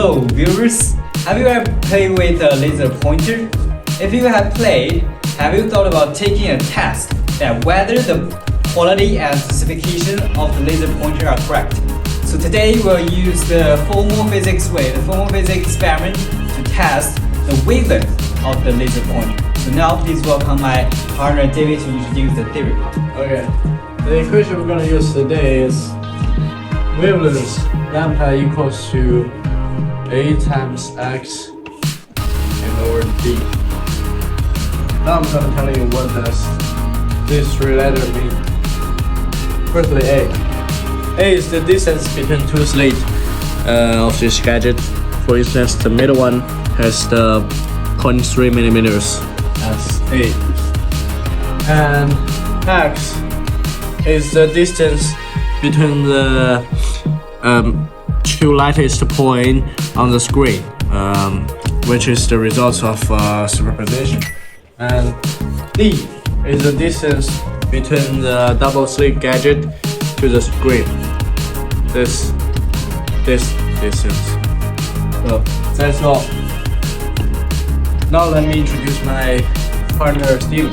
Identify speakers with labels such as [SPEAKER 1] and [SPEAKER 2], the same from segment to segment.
[SPEAKER 1] Hello viewers, have you ever played with a laser pointer? If you have played, have you thought about taking a test that whether the quality and specification of the laser pointer are correct? So today we'll use the formal physics way, the formal physics experiment to test the wavelength of the laser pointer. So now please welcome my partner David to introduce the theory part.
[SPEAKER 2] Okay, the equation we're going to use today is wavelength lambda equals to A times X and over D. Now I'm going to tell you what does these three letters mean. Firstly, A. A is the distance between two slits of this gadget. For instance, the middle one has the 0.3 millimeters as A. And X is the distance between the two lightest point on the screen, which is the result of superposition. And D is the distance between the double slit gadget to the screen. This distance. So that's all. Now let me introduce my partner Steve.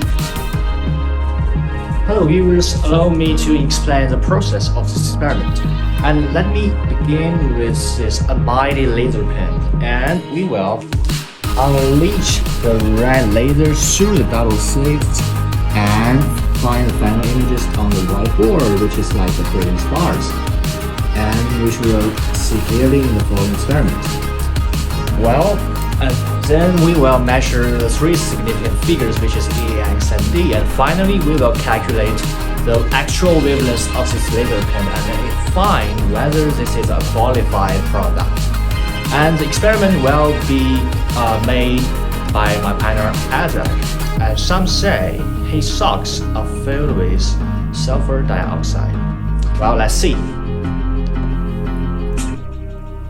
[SPEAKER 3] Hello viewers, allow me to explain the process of this experiment. And let me begin with this almighty laser pen. And we will unleash the red laser through the double slits and find the final images on the whiteboard, which is like the creating stars, and which we will see clearly in the following experiment. Well, and then we will measure the three significant figures, which is A, X, and D, and finally we will calculate the actual wavelength of this laser pen and then find whether this is a qualified product. And the experiment will be made by my partner Isaac, and some say his socks are filled with sulfur dioxide. Well, let's see.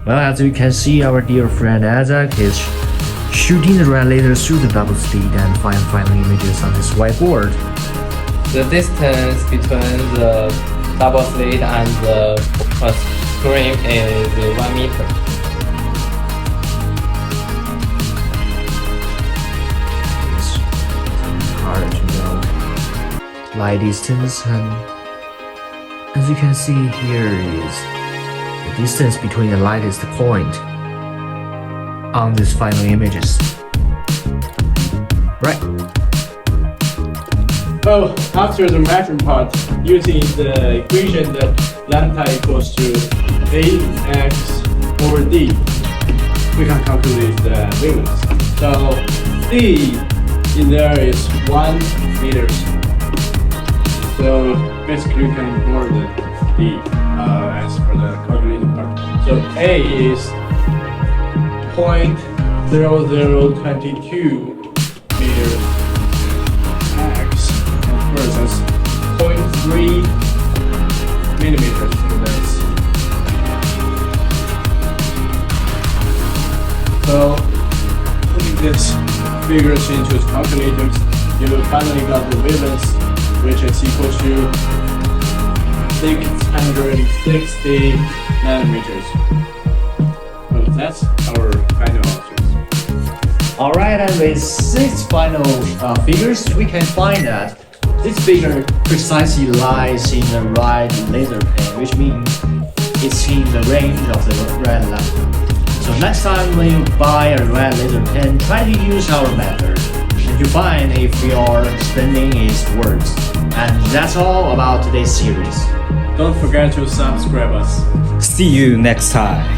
[SPEAKER 3] Well, as you can see, our dear friend Isaac is shooting the red laser through the double slit and find final images on this whiteboard.
[SPEAKER 4] The distance between the double slit and the screen is 1 meter.
[SPEAKER 3] It's hard to know light distance, and as you can see, here is the distance between the lightest point on these final images. Right.
[SPEAKER 2] Well, after the measuring part, using the equation that lambda equals to AX over D, we can calculate the wavelength. So D in there is 1 meter. So basically we can ignore the D as for the calculated part. So A is 0.0022 meters. X, of course, that's 0.3 millimeters. So putting these figures into its calculators, you will finally got the wavelength, which is equal to 660 nanometers. So that's our final answer.
[SPEAKER 3] Alright, and with six final figures, we can find that this figure precisely lies in the right laser pen, which means it's in the range of the red lambda. So next time when you buy a red laser pen, try to use our method and you find if your spending is worth. And that's all about today's series.
[SPEAKER 2] Don't forget to subscribe us.
[SPEAKER 1] See you next time.